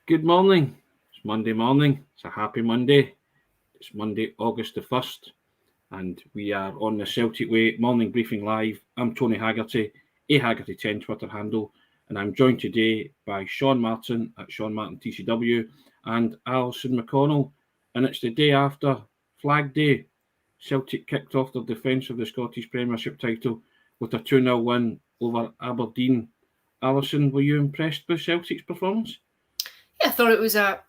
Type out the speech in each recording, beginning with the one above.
Good morning. It's Monday morning. It's a happy Monday. It's Monday, August the 1st, and we are on the Celtic Way morning briefing live. I'm Tony Haggerty, Haggerty10 Twitter handle, and I'm joined today by Sean Martin at Sean Martin TCW and Alison McConnell. And it's the day after Flag Day. Celtic kicked off their defence of the Scottish Premiership title with a 2-0 win over Aberdeen. Alison, were you impressed with Celtic's performance? Yeah, I thought it was a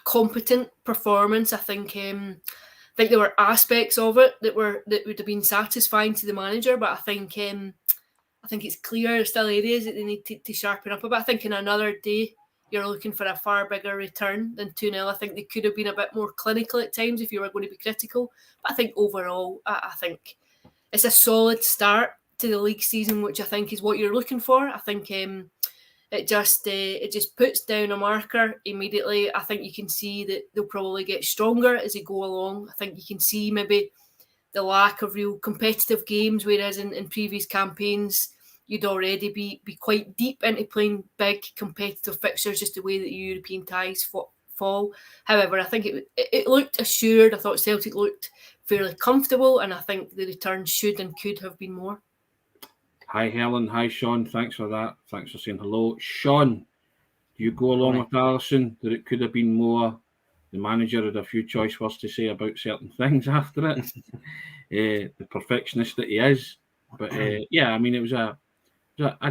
competent performance. I think there were aspects of it that would have been satisfying to the manager, but I think it's clear there's still areas that they need to sharpen up a bit. I think in another day you're looking for a far bigger return than 2-0. I think they could have been a bit more clinical at times if you were going to be critical. But I think overall, I think it's a solid start to the league season, which I think is what you're looking for. I think it just puts down a marker immediately. I think you can see that they'll probably get stronger as they go along. I think you can see maybe the lack of real competitive games, whereas in previous campaigns you'd already be quite deep into playing big competitive fixtures, just the way that European ties fall. However, I think it looked assured. I thought Celtic looked fairly comfortable, and I think the return should and could have been more. Hi Helen, hi Sean, thanks for that. Thanks for saying hello. Sean, do you go along with Alison that it could have been more? The manager had a few choice words to say about certain things after it. The perfectionist that he is. But yeah, I mean, it was a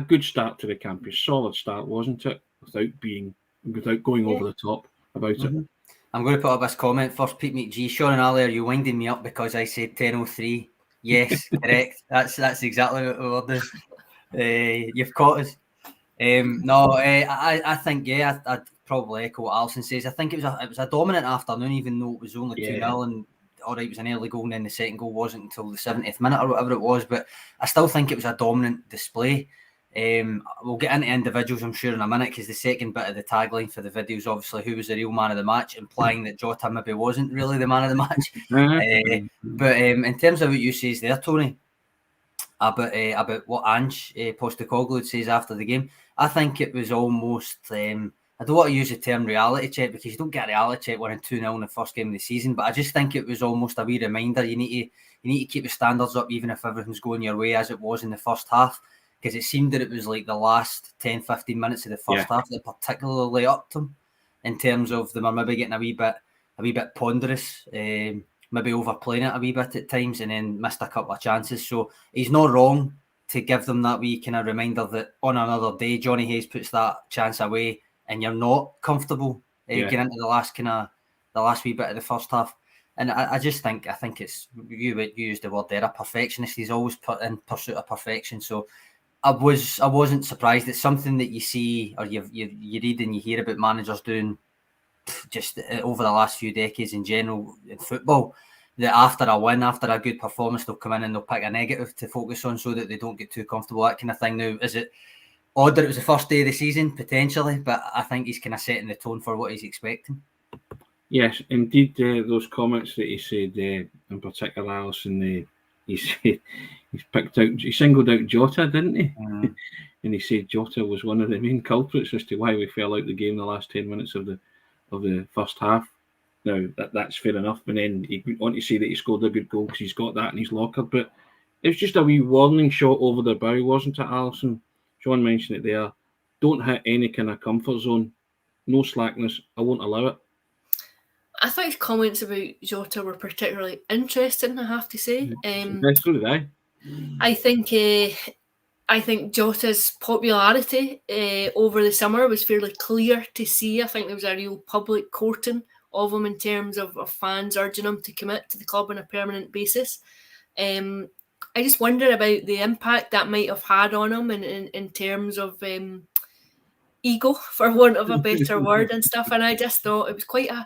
good start to the camp. A solid start, wasn't it? Without going over the top about it. I'm going to put up this comment first. Pete McGee, Sean and Ali, are you winding me up because I said 10:03? Yes, correct. That's exactly what we were doing. You've caught us. I think I'd probably echo what Alison says. I think it was a dominant afternoon, even though it was only 2-0, and all right, it was an early goal, and then the second goal wasn't until the 70th minute or whatever it was. But I still think it was a dominant display. We'll get into individuals, I'm sure, in a minute, because the second bit of the tagline for the video is obviously who was the real man of the match, implying that Jota maybe wasn't really the man of the match. But in terms of what you says there, Tony, about what Ange Postecoglou says after the game, I think it was almost, I don't want to use the term reality check because you don't get a reality check winning 2-0 in the first game of the season, but I just think it was almost a wee reminder you need to keep the standards up even if everything's going your way, as it was in the first half. Because it seemed that it was like the last 10-15 minutes of the first half that particularly upped them in terms of them are maybe getting a wee bit ponderous, maybe overplaying it a wee bit at times, and then missed a couple of chances. So he's not wrong to give them that wee kind of reminder that on another day Johnny Hayes puts that chance away and you're not comfortable getting into the last wee bit of the first half. And I think it's, you used the word there, a perfectionist. He's always put in pursuit of perfection. So I wasn't surprised. It's something that you see or you read and you hear about managers doing just over the last few decades in general in football, that after a win, after a good performance, they'll come in and they'll pick a negative to focus on so that they don't get too comfortable, that kind of thing. Now, is it odd that it was the first day of the season? Potentially, but I think he's kind of setting the tone for what he's expecting. Yes, indeed, those comments that he said, in particular, Alison, he said he singled out Jota, didn't he? And he said Jota was one of the main culprits as to why we fell out the game the last 10 minutes of the first half. Now that's fair enough, and then he went on to say that he scored a good goal because he's got that in his locker. But it was just a wee warning shot over the bow, wasn't it, Alison? Sean mentioned it there. Don't hit any kind of comfort zone. No slackness. I won't allow it. I thought his comments about Jota were particularly interesting, I have to say. So did I. I think Jota's popularity over the summer was fairly clear to see. I think there was a real public courting of him in terms of fans urging him to commit to the club on a permanent basis. I just wonder about the impact that might have had on him in terms of ego, for want of a better word, and stuff. And I just thought it was quite a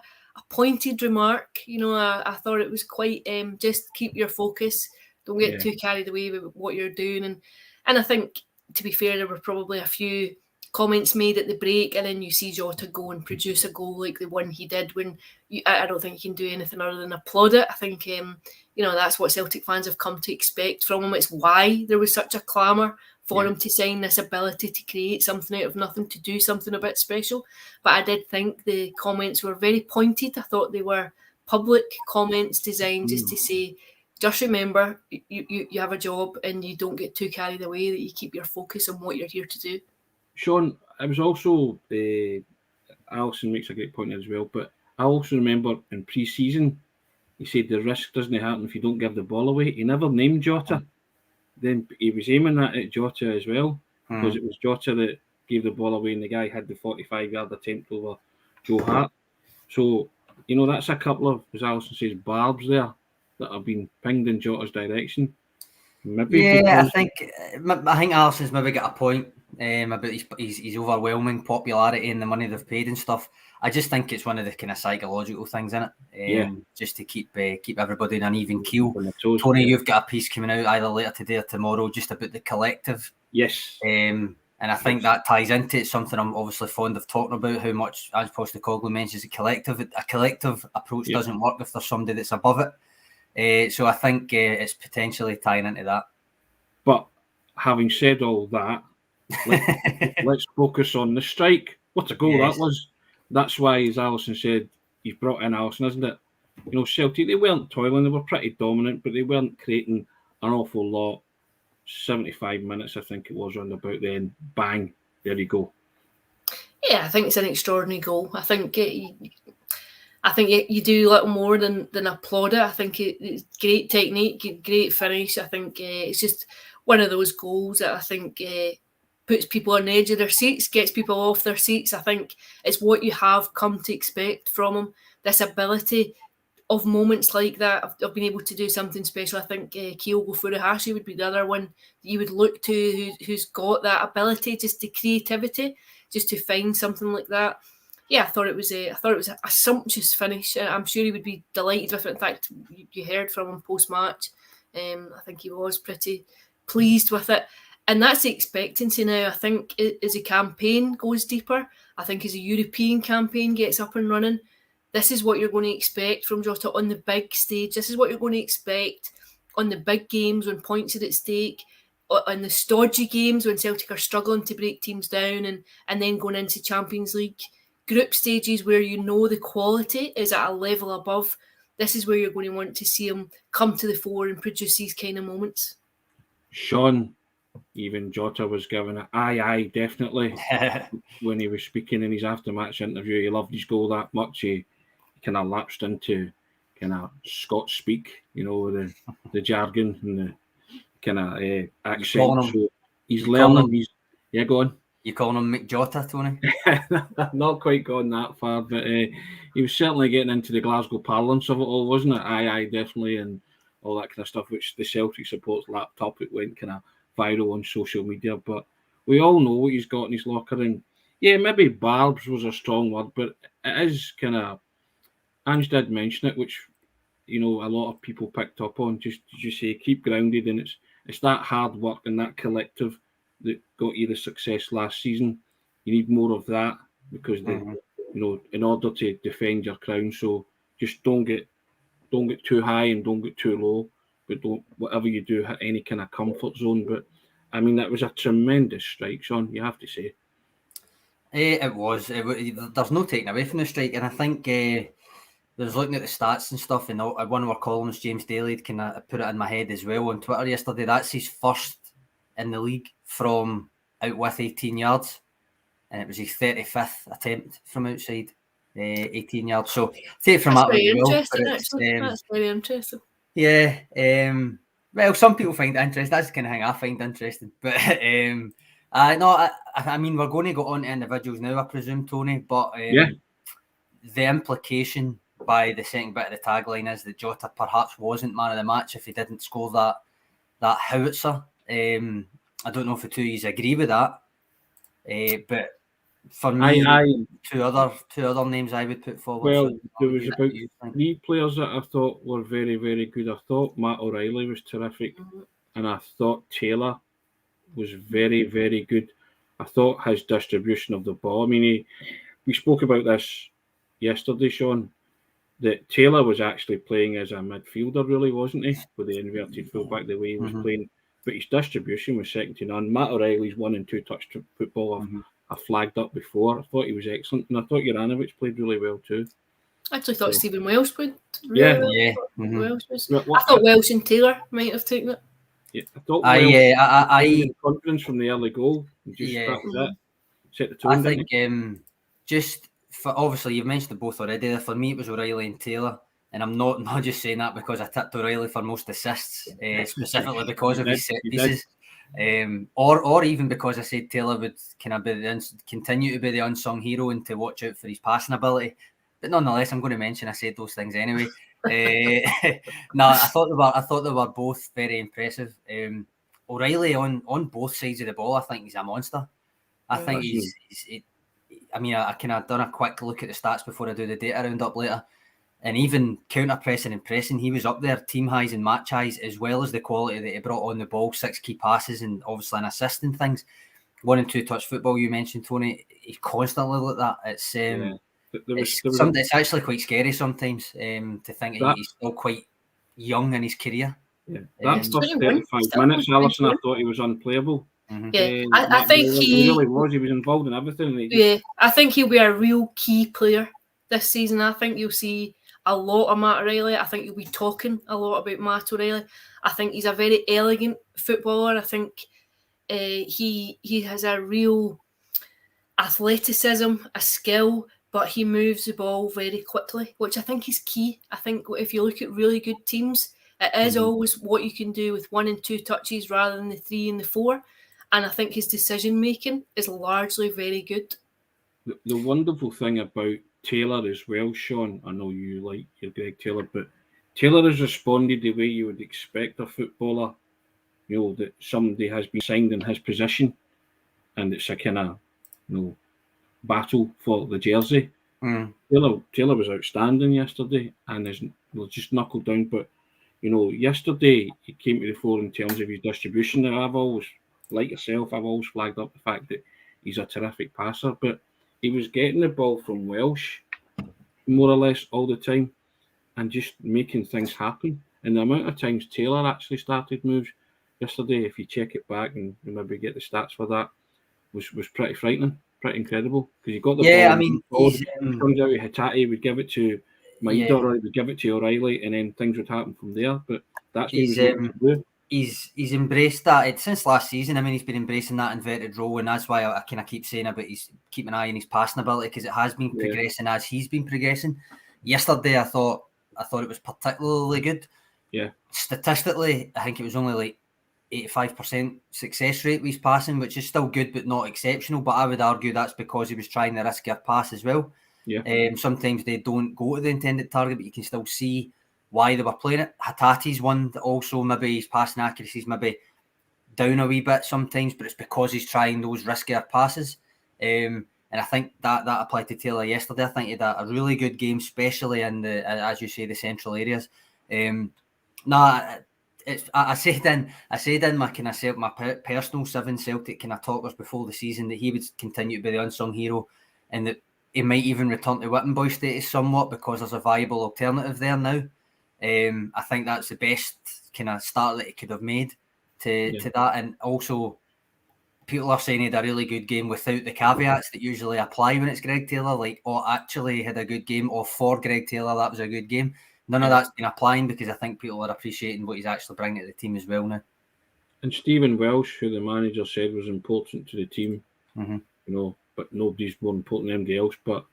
pointed remark. I thought it was quite just keep your focus, don't get too carried away with what you're doing. And I think, to be fair, there were probably a few comments made at the break, and then you see Jota go and produce a goal like the one he did. I don't think you can do anything other than applaud it. I think that's what Celtic fans have come to expect from him. It's why there was such a clamour for him to sign this ability to create something out of nothing, to do something a bit special. But I did think the comments were very pointed. I thought they were public comments designed just to say, just remember, you have a job and you don't get too carried away, that you keep your focus on what you're here to do. Sean, it was also, Alison makes a great point as well, but I also remember in pre-season, he said the risk doesn't happen if you don't give the ball away. He never named Jota. Then he was aiming that at Jota as well, because it was Jota that gave the ball away and the guy had the 45-yard attempt over Joe Hart. So, that's a couple of, as Alison says, barbs there that have been pinged in Jota's direction. Maybe I think Alison's maybe got a point about his overwhelming popularity and the money they've paid and stuff. I just think it's one of the kind of psychological things in it, just to keep everybody in an even keel. Tony, you've got a piece coming out either later today or tomorrow just about the collective. Yes. And I think that ties into it, something I'm obviously fond of talking about, how much, as Postecoglou mentions, a collective approach doesn't work if there's somebody that's above it. So I think it's potentially tying into that. But having said all that, let's focus on the strike. What a goal that was. That's why, as Alison said, he's brought in Alison, isn't it? Celtic, they weren't toiling, they were pretty dominant, but they weren't creating an awful lot. 75 minutes, I think it was, round about then. Bang, there you go. Yeah, I think it's an extraordinary goal. I think you do little more than applaud it. I think it's great technique, great finish. I think it's just one of those goals that I think puts people on the edge of their seats, gets people off their seats. I think it's what you have come to expect from him. This ability of moments like that, of being able to do something special. I think Kyogo Furuhashi would be the other one that you would look to, who's got that ability, just the creativity, just to find something like that. Yeah, I thought it was a sumptuous finish. I'm sure he would be delighted with it. In fact, you heard from him post-match. I think he was pretty pleased with it. And that's the expectancy now. I think as a campaign goes deeper, I think as a European campaign gets up and running, this is what you're going to expect from Jota on the big stage. This is what you're going to expect on the big games when points are at stake, on the stodgy games when Celtic are struggling to break teams down, and then going into Champions League group stages where the quality is at a level above. This is where you're going to want to see him come to the fore and produce these kind of moments. Sean, even Jota was given it. Aye, definitely. When he was speaking in his after-match interview, he loved his goal that much. He kind of lapsed into kind of Scots speak, the jargon and the kind of accent. So he's learning. Go on. You calling him McJota, Tony? Not quite gone that far, but he was certainly getting into the Glasgow parlance of it all, wasn't it? Aye, definitely, and all that kind of stuff, which the Celtic supports laptop, it went kind of viral on social media. But we all know what he's got in his locker, and maybe barbs was a strong word, but it is kind of, Ange did mention it, which a lot of people picked up on. Just say keep grounded, and it's that hard work and that collective that got you the success last season. You need more of that because in order to defend your crown. So just don't get too high and don't get too low, but don't, whatever you do, hit any kind of comfort zone. But I mean, that was a tremendous strike, Sean, you have to say. It was. There's no taking away from the strike, and I think I was looking at the stats and stuff, and one of our columns, James Daly, kind of put it in my head as well on Twitter yesterday. That's his first in the league from out with 18 yards, and it was his 35th attempt from outside 18 yards. So take it from that very well. Interesting. That's very interesting. Yeah. Well, some people find it interesting. That's the kind of thing I find interesting. But I mean, we're going to go on to individuals now, I presume, Tony. But the implication by the second bit of the tagline is that Jota perhaps wasn't man of the match if he didn't score that howitzer. I don't know if the two of you agree with that, but for me, two other names I would put forward. Well, there was about 3 players that I thought were very, very good. I thought Matt O'Reilly was terrific, and I thought Taylor was very, very good. I thought his distribution of the ball. I mean, we spoke about this yesterday, Sean, that Taylor was actually playing as a midfielder, really, wasn't he? With the inverted fullback, the way he was playing. but his distribution was second to none. Matt O'Reilly's 1 and 2 touch football I flagged up before. I thought he was excellent, and I thought Juranovic played really well too. I actually thought Stephen Welsh played really well. Yeah. I thought Welsh and Taylor might have taken it. Yeah, I thought I confidence from the early goal. Just that was it. Set the tone. I think just for, obviously you've mentioned them both already. For me, it was O'Reilly and Taylor, and I'm not just saying that because I tipped O'Reilly for most assists, specifically because of his set pieces, or even because I said Taylor would kind of continue to be the unsung hero and to watch out for his passing ability. But nonetheless, I'm going to mention I said those things anyway. No, I thought they were both very impressive. O'Reilly on both sides of the ball, I think he's a monster. I think I kind of done a quick look at the stats before I do the data roundup later, and even counter pressing and pressing, he was up there, team highs and match highs, as well as the quality that he brought on the ball, 6 key passes and obviously an assist and things. 1 and 2 touch football you mentioned, Tony. He's constantly like that. It's it's actually quite scary sometimes to think he's still quite young in his career. Yeah, that first 35 minutes, Alison, I thought he was unplayable. Yeah, I think he really was. He was involved in everything. I think he'll be a real key player this season. I think you'll see a lot of Matt O'Reilly. I think you'll be talking a lot about Matt O'Reilly. I think he's a very elegant footballer. I think he has a real athleticism, a skill, but he moves the ball very quickly, which I think is key. I think if you look at really good teams, it is always what you can do with 1 and 2 touches rather than the 3 and the 4. And I think his decision making is largely very good. The wonderful thing about Taylor as well, Sean, I know you like your Greg Taylor, but Taylor has responded the way you would expect a footballer, that somebody has been signed in his position and it's a kind of, battle for the jersey. Taylor was outstanding yesterday and is just knuckled down, but yesterday he came to the fore in terms of his distribution. And I've always, like yourself, I've always flagged up the fact that he's a terrific passer, but he was getting the ball from Welsh more or less all the time and just making things happen. And the amount of times Taylor actually started moves yesterday, if you check it back and maybe get the stats for that, was pretty frightening, pretty incredible. Because you got the ball. Yeah, I mean, he comes out with Haggerty, would give it to Minder, or he would give it to O'Reilly, and then things would happen from there. But that's what he's embraced that since last season. I mean, he's been embracing that inverted role, and that's why I kind of keep saying about he's keeping an eye on his passing ability, because it has been progressing as he's been progressing. Yesterday, I thought it was particularly good. Yeah. Statistically, I think it was only like 85% success rate with his passing, which is still good but not exceptional. But I would argue that's because he was trying the riskier pass as well. Yeah. Sometimes they don't go to the intended target, but you can still see why they were playing it. Haggerty's one that also maybe his passing accuracy is maybe down a wee bit sometimes, but it's because he's trying those riskier passes. And I think that applied to Taylor yesterday. I think he had a really good game, especially in the, as you say, the central areas. I said in my kind of my personal 7 Celtic kind of talkers before the season that he would continue to be the unsung hero, and that he might even return to Whitton boy status somewhat because there's a viable alternative there now. I think that's the best kind of start that he could have made to that, and also people are saying he had a really good game without the caveats that usually apply when it's Greg Taylor, like, actually had a good game, or for Greg Taylor that was a good game. None of that's been applying because I think people are appreciating what he's actually bringing to the team as well now. And Stephen Welsh, who the manager said was important to the team, but nobody's more important than anybody else. But,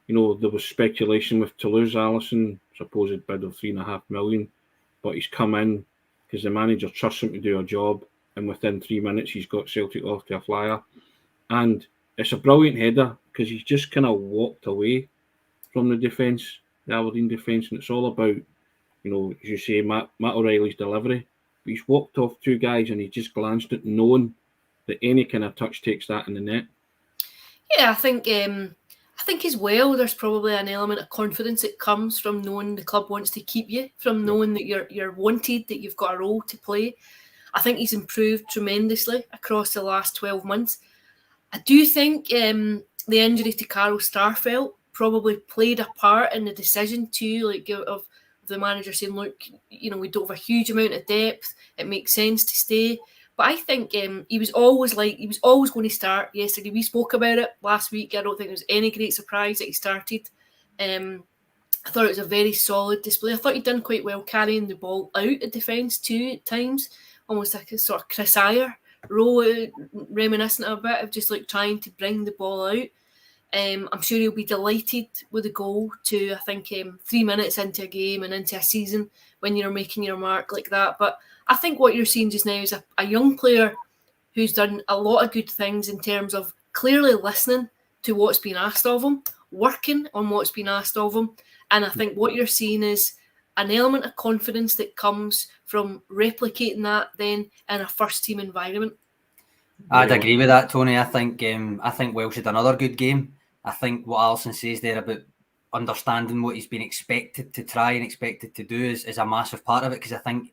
there was speculation with Toulouse, Alison, supposed bid of $3.5 million, but he's come in because the manager trusts him to do a job, and within 3 minutes he's got Celtic off to a flyer. And it's a brilliant header because he's just kind of walked away from the defence, the Aberdeen defence, and it's all about, as you say, Matt O'Reilly's delivery. But he's walked off 2 guys and he just glanced at, knowing that any kind of touch takes that in the net. Yeah, I think as well, there's probably an element of confidence that comes from knowing the club wants to keep you, from knowing that you're wanted, that you've got a role to play. I think he's improved tremendously across the last 12 months. I do think the injury to Carl Starfelt probably played a part in the decision too, of the manager saying, look, we don't have a huge amount of depth. It makes sense to stay. But I think he was always going to start yesterday. We spoke about it last week. I don't think there was any great surprise that he started. I thought it was a very solid display. I thought he'd done quite well carrying the ball out of defence too at times, almost like a sort of Chris Ayer role, reminiscent a bit of just like trying to bring the ball out. I'm sure he'll be delighted with the goal too. I think 3 minutes into a game and into a season when you're making your mark like that. But I think what you're seeing just now is a young player who's done a lot of good things in terms of clearly listening to what's been asked of him, working on what's been asked of him. And I think what you're seeing is an element of confidence that comes from replicating that then in a first team environment. I'd agree with that, Tony. I think Welsh had another good game. I think what Alison says there about understanding what he's been expected to try and expected to do is a massive part of it, because I think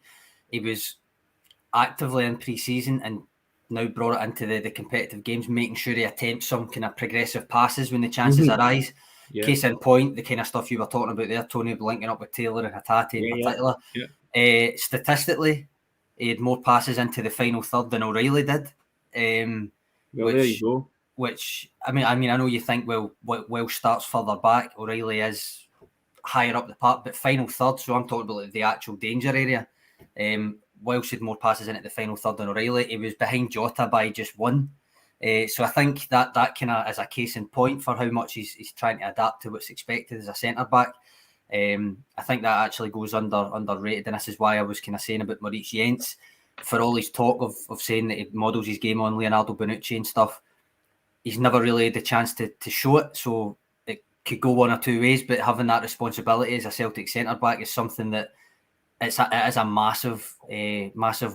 he was actively in pre-season and now brought it into the competitive games, making sure he attempts some kind of progressive passes when the chances arise. Yeah. Case in point, the kind of stuff you were talking about there, Tony, linking up with Taylor and Haggerty in particular. Yeah. Statistically, he had more passes into the final third than O'Reilly did. Well, there you go. Which I mean, I know you think Welsh starts further back. O'Reilly is higher up the park, but final third. So I'm talking about the actual danger area. Welsh had more passes in at the final third than O'Reilly. He was behind Jota by just one. So I think that kind of is a case in point for how much he's trying to adapt to what's expected as a centre back. I think that actually goes underrated, and this is why I was kind of saying about Maurice Jens, for all his talk of saying that he models his game on Leonardo Bonucci and stuff. He's never really had the chance to show it, so it could go one or two ways. But having that responsibility as a Celtic centre back is something that it is a massive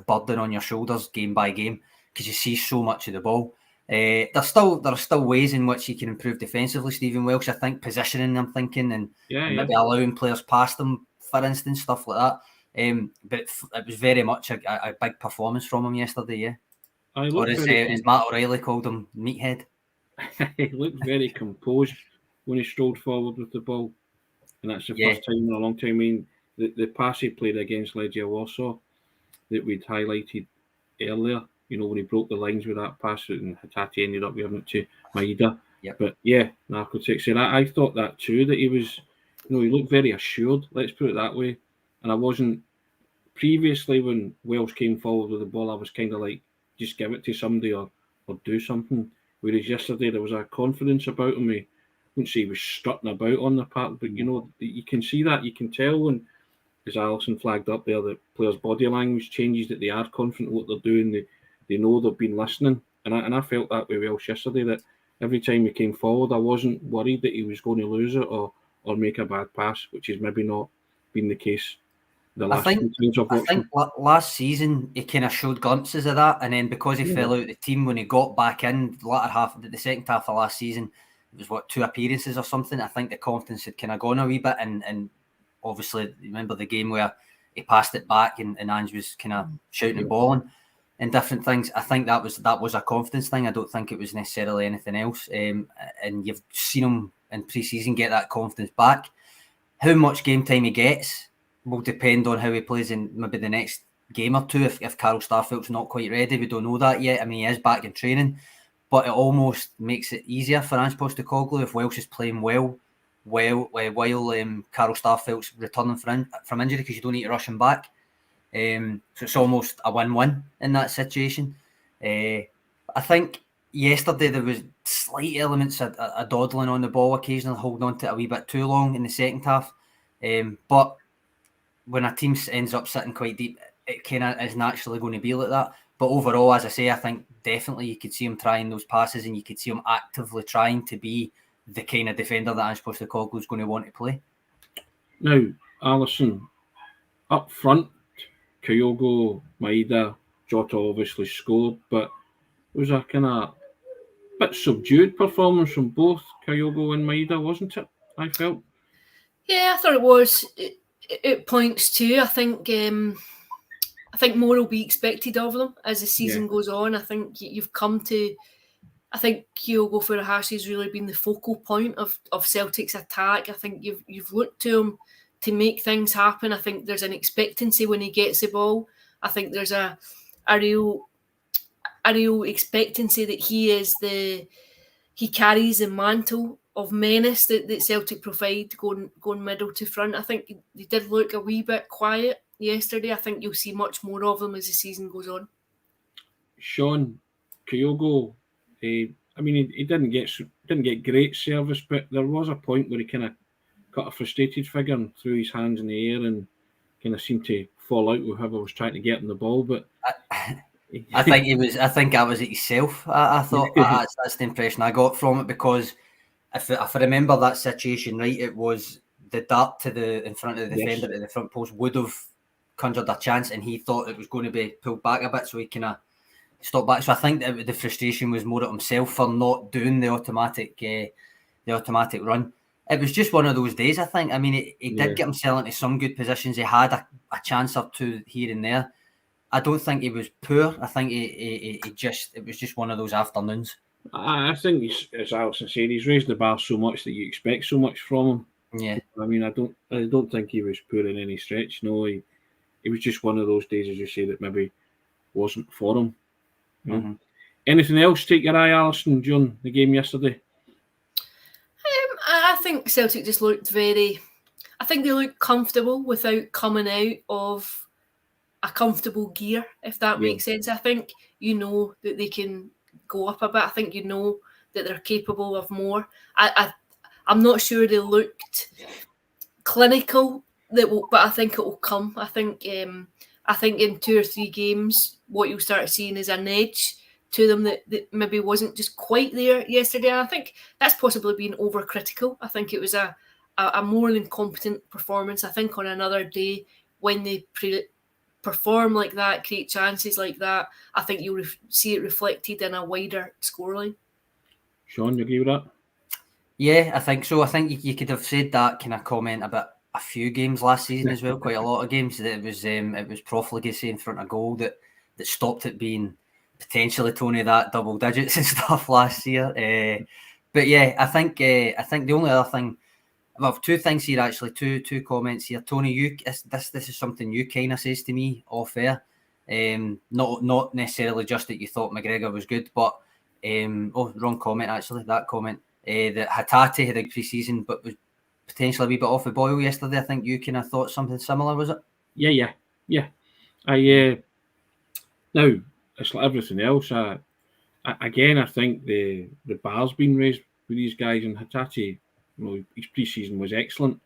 burden on your shoulders game by game, because you see so much of the ball. There are still ways in which he can improve defensively, Stephen Welsh. I think positioning, I'm thinking, and maybe allowing players past him, for instance, stuff like that. But it was very much a big performance from him yesterday. Yeah. Or as Matt O'Reilly called him, meathead. He looked very composed when he strolled forward with the ball, and that's the first time in a long time. I mean, the pass he played against Legia Warsaw that we'd highlighted earlier, when he broke the lines with that pass and Haggerty ended up giving it to Maeda. Yep. But Narcotic said I thought that too, that he was, he looked very assured, let's put it that way. And I wasn't, previously when Welsh came forward with the ball, I was kind of like, just give it to somebody or do something. Whereas yesterday there was a confidence about him. I wouldn't say he was strutting about on the park, but you can see that, you can tell when, as Alison flagged up there, the players' body language changes, that they are confident in what they're doing. They know they've been listening. And I felt that way Welsh yesterday, that every time he came forward, I wasn't worried that he was going to lose it or make a bad pass, which has maybe not been the case I think last season he kind of showed glimpses of that, and then because he fell out of the team, when he got back in the second half of last season, it was 2 appearances or something. I think the confidence had kind of gone a wee bit, and obviously remember the game where he passed it back and Ange was kind of shouting and bawling and different things. I think that was a confidence thing. I don't think it was necessarily anything else. And you've seen him in pre-season get that confidence back. How much game time he gets will depend on how he plays in maybe the next game or two. If Carl Starfelt's not quite ready, we don't know that yet. I mean, he is back in training, but it almost makes it easier for Ange Postecoglou if Welsh is playing well while Carl Starfelt's returning from injury, because you don't need to rush him back. So it's almost a win-win in that situation. I think yesterday there was slight elements of dawdling on the ball occasionally, holding on to it a wee bit too long in the second half. But when a team ends up sitting quite deep, it kind of is naturally going to be like that. But overall, as I say, I think definitely you could see him trying those passes, and you could see him actively trying to be the kind of defender that Ange Postecoglou is going to want to play. Now, Alison, up front, Kyogo, Maeda, Jota obviously scored, but it was a kind of bit subdued performance from both Kyogo and Maeda, wasn't it? I felt. Yeah, I thought it was. It points to, I think more will be expected of them as the season goes on. I think you've come to. I think Kyogo Furuhashi has really been the focal point of Celtic's attack. I think you've looked to him make things happen. I think there's an expectancy when he gets the ball. I think there's a real expectancy that he carries the mantle of menace that Celtic provide going middle to front. I think they did look a wee bit quiet yesterday. I think you'll see much more of them as the season goes on. Sean, Kyogo, he didn't get great service, but there was a point where he kind of got a frustrated figure and threw his hands in the air and kind of seemed to fall out with whoever was trying to get him the ball. But I think that was it himself. I thought that's the impression I got from it, because if I remember that situation right, it was the dart in front of the defender at the front post would have conjured a chance, and he thought it was going to be pulled back a bit, so he kind of stopped back. So I think that the frustration was more at himself for not doing the automatic run. It was just one of those days, I think. I mean, he did get himself into some good positions. He had a chance or two here and there. I don't think he was poor. I think it was just one of those afternoons. I think, as Alison said, he's raised the bar so much that you expect so much from him. Yeah. I mean, I don't think he was poor in any stretch. No, he was just one of those days, as you say, that maybe wasn't for him. Mm-hmm. Anything else take your eye, Alison, during the game yesterday? I think Celtic just looked I think they looked comfortable without coming out of a comfortable gear, if that makes sense. I think you know that they can go up a bit. I think you know that they're capable of more. I'm not sure they looked clinical, but I think it will come. I think in 2 or 3 games, what you'll start seeing is an edge to them that maybe wasn't just quite there yesterday. And I think that's possibly being overcritical. I think it was a more than competent performance. I think on another day, when they perform like that, create chances like that, I think you'll see it reflected in a wider scoreline. Sean, you agree with that? Yeah, I think so. I think you could have said that kind of comment about a few games last season as well, quite a lot of games. That it was profligacy in front of goal that stopped it being potentially, Tony, that double digits and stuff last year. But yeah, I think the only other thing, well, 2 things here actually, two comments here. Tony, this is something you kind of says to me off air. Not necessarily just that you thought McGregor was good, but wrong comment actually. That comment that Haggerty had a pre-season, but was potentially a wee bit off the boil yesterday. I think you kind of thought something similar, was it? Yeah. Now it's like everything else. I think the bar's been raised with these guys, and Haggerty, his pre-season was excellent,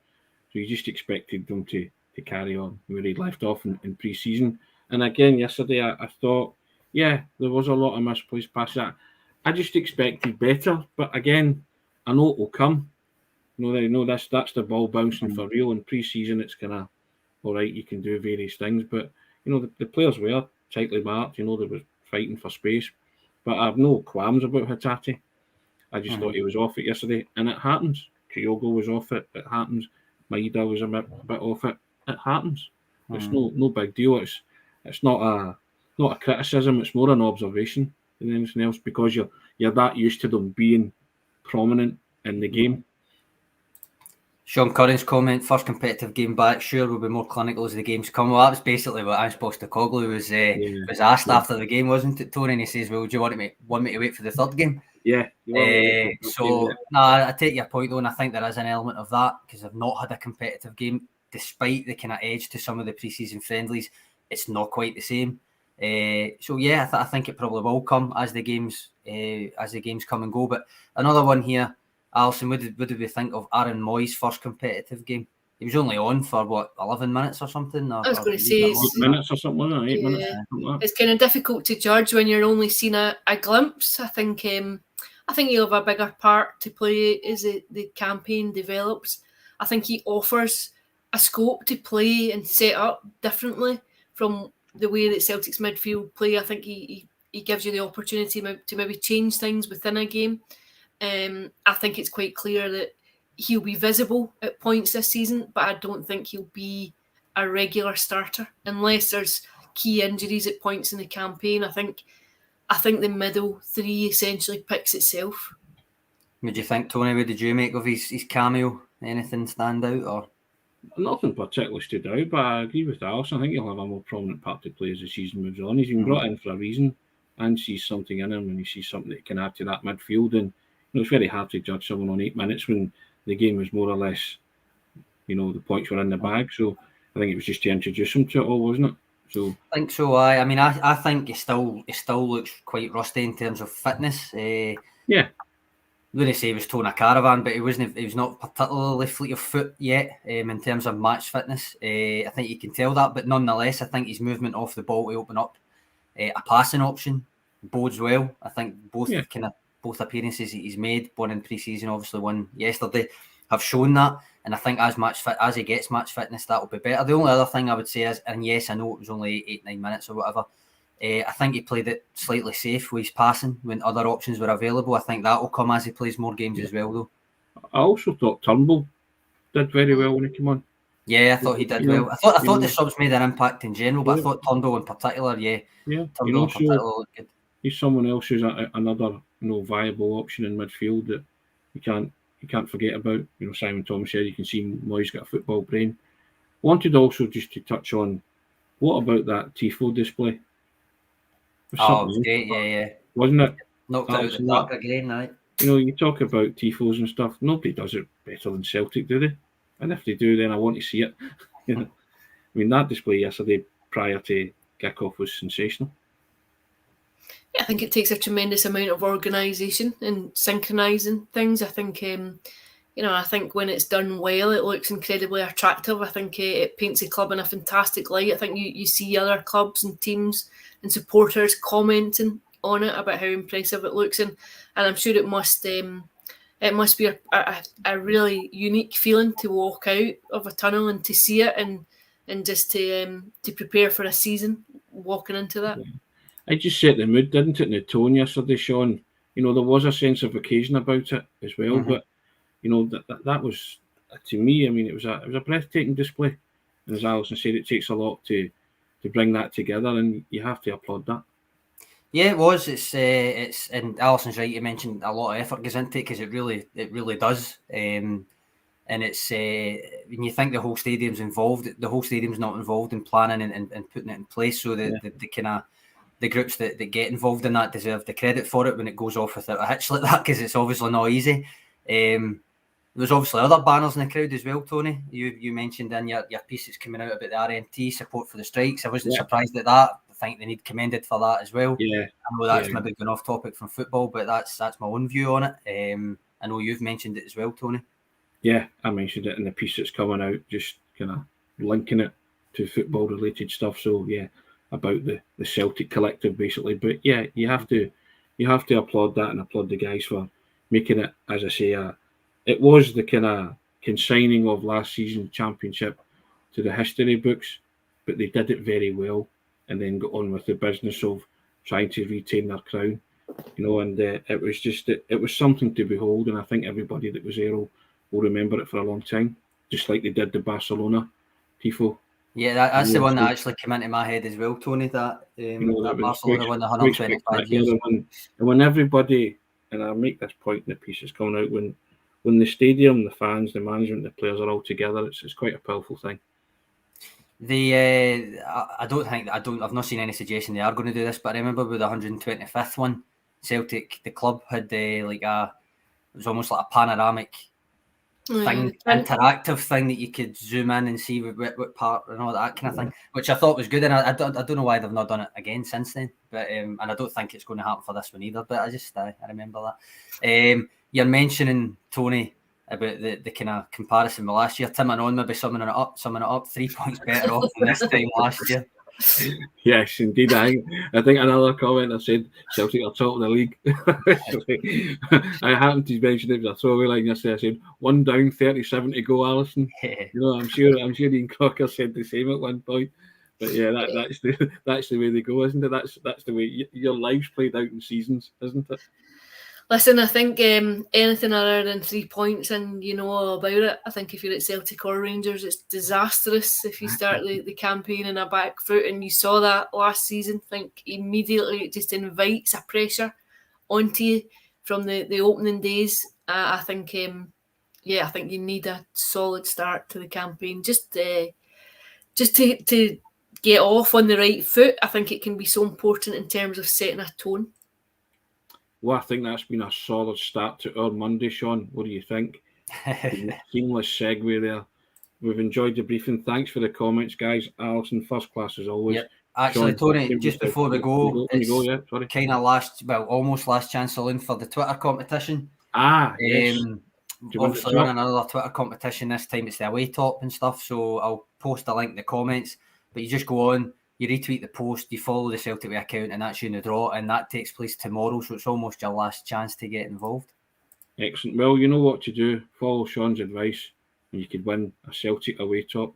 so you just expected them to carry on where he'd left off in pre-season. And again yesterday, I thought, there was a lot of misplaced passes. I just expected better, but again, I know it will come. That's the ball bouncing for real. In pre-season, it's kind of all right. You can do various things, but the players were tightly marked. They was fighting for space, but I've no qualms about Haggerty. I just thought he was off it yesterday, and it happens. Kyogo was off it. It happens. Maida was a bit off it. It happens. It's no big deal. It's not a criticism. It's more an observation than anything else, because you're that used to them being prominent in the game. Sean Curran's comment, first competitive game back, sure will be more clinical as the games come. Well, that was basically what Ange Postecoglou was asked after the game, wasn't it, Tony? And he says, well, do you want me to wait for the third game? Yeah. I take your point though, and I think there is an element of that, because I've not had a competitive game, despite the kind of edge to some of the pre-season friendlies. It's not quite the same. I think it probably will come as the games come and go. But another one here, Alison, what did we think of Aaron Mooy's first competitive game? He was only on for 11 minutes or something. I was going to say 8 minutes or something, wasn't it? 8 minutes. It's kind of difficult to judge when you're only seeing a glimpse. I think he'll have a bigger part to play as the campaign develops. I think he offers a scope to play and set up differently from the way that Celtic's midfield play. I think he gives you the opportunity to maybe change things within a game. I think it's quite clear that he'll be visible at points this season, but I don't think he'll be a regular starter unless there's key injuries at points in the campaign. I think the middle 3 essentially picks itself. What do you think, Tony? What did you make of his cameo? Anything stand out? Or Nothing particularly stood out, but I agree with Alison. I think he'll have a more prominent part to play as the season moves on. He's been brought in for a reason and sees something in him, and he sees something that can add to that midfield. And it's very hard to judge someone on 8 minutes when the game was more or less, the points were in the bag. So I think it was just to introduce him to it all, wasn't it? So I think so. I mean, I think he still looks quite rusty in terms of fitness. Yeah. I wouldn't say he was towing a caravan, but he was not particularly fleet of foot yet in terms of match fitness. I think you can tell that, but nonetheless, I think his movement off the ball to open up a passing option bodes well. I think both appearances he's made, one in pre-season, obviously one yesterday, have shown that. And I think as he gets match fitness, that will be better. The only other thing I would say is, and yes, I know it was only 8-9 minutes or whatever, I think he played it slightly safe with his passing when other options were available. I think that will come as he plays more games as well, though. I also thought Turnbull did very well when he came on. Yeah, I thought he did well. I thought the subs made an impact in general, but I thought Turnbull in particular, Turnbull in particular looked good. He's someone else who's another viable option in midfield that you can't forget about. Simon Thomas said you can see Mooy's got a football brain. Wanted also just to touch on what about that Tifo display? Oh, it was great, yeah. Wasn't it? Knocked out the dark again, right? You talk about Tifos and stuff. Nobody does it better than Celtic, do they? And if they do, then I want to see it. I mean, that display yesterday prior to kick-off was sensational. Yeah, I think it takes a tremendous amount of organisation and synchronising things. I think, I think when it's done well, it looks incredibly attractive. I think it paints the club in a fantastic light. I think you see other clubs and teams and supporters commenting on it about how impressive it looks, and I'm sure it must be a really unique feeling to walk out of a tunnel and to see it and just to prepare for a season walking into that. I just set the mood, didn't it? And the tone yesterday, Sean. There was a sense of occasion about it as well, but that was, to me, I mean, it was a breathtaking display, and as Alison said, it takes a lot to bring that together, and you have to applaud that. Yeah, it was. It's and Alison's right. You mentioned a lot of effort goes into it because it really does. And it's when you think the whole stadium's involved, the whole stadium's not involved in planning and putting it in place. So the groups that get involved in that deserve the credit for it when it goes off without a hitch like that, because it's obviously not easy. There's obviously other banners in the crowd as well, Tony. You mentioned in your piece that's coming out about the RNT support for the strikes. I wasn't surprised at that. I think they need commended for that as well. Yeah, I know that's maybe going off topic from football, but that's my own view on it. I know you've mentioned it as well, Tony. Yeah, I mentioned it in the piece that's coming out, just kind of linking it to football related stuff. So yeah, about the Celtic collective basically. But yeah, you have to applaud that and applaud the guys for making it, as I say, it was the kind of consigning of last season's championship to the history books, but they did it very well and then got on with the business of trying to retain their crown, and it was just, it was something to behold, and I think everybody that was there will remember it for a long time, just like they did the Barcelona Tifo. Yeah, that's the one that actually came into my head as well, Tony, that Barcelona won the 125 years. And when everybody, and I make this point in the piece that's coming out, when the stadium, the fans, the management, the players are all together, it's quite a powerful thing. I've not seen any suggestion they are going to do this, but I remember with the 125th one, Celtic, the club had it was almost like a panoramic thing, interactive thing that you could zoom in and see what part and all that kind of thing, which I thought was good, and I don't know why they've not done it again since then, but and I don't think it's going to happen for this one either, but I remember that. You're mentioning, Tony, about the kind of comparison with last year. Tim and on maybe summing it up 3 points better off than this time last year. Yes, indeed. I think another comment I said Celtic are top of the league. I happened to mention it was a throwaway line yesterday. I said 1 down, 37 to go, Alison. I'm sure Ian Crocker said the same at one point. But yeah, that's the way they go, isn't it? That's the way your life's played out in seasons, isn't it? Listen, I think anything other than 3 points and you know all about it. I think if you're at Celtic or Rangers, it's disastrous if you start the campaign in a back foot, and you saw that last season. I think immediately it just invites a pressure onto you from the opening days. I think yeah, I think you need a solid start to the campaign just to get off on the right foot. I think it can be so important in terms of setting a tone. Well, I think that's been a solid start to our Monday, Sean. What do you think? Seamless segue there. We've enjoyed the briefing. Thanks for the comments, guys. Alison, first class as always. Yep. Actually, Sean, Tony, just before we go, it's kind of almost last chance saloon for the Twitter competition. Yes. Obviously on another Twitter competition this time. It's the away top and stuff, so I'll post a link in the comments. But you just go on, you retweet the post, you follow the Celtic Way account, and that's you in the draw, and that takes place tomorrow, so it's almost your last chance to get involved. Excellent. Well, you know what to do. Follow Sean's advice, and you could win a Celtic away top,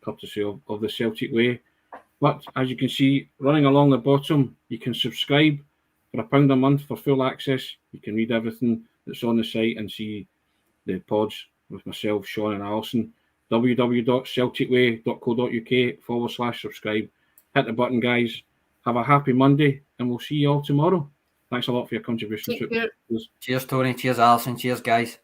courtesy of the Celtic Way. But as you can see, running along the bottom, you can subscribe for £1 a month for full access. You can read everything that's on the site and see the pods with myself, Sean and Alison. www.celticway.co.uk/subscribe. Hit the button, guys. Have a happy Monday, and we'll see you all tomorrow. Thanks a lot for your contribution. Cheers, Tony. Cheers, Alison. Cheers, guys.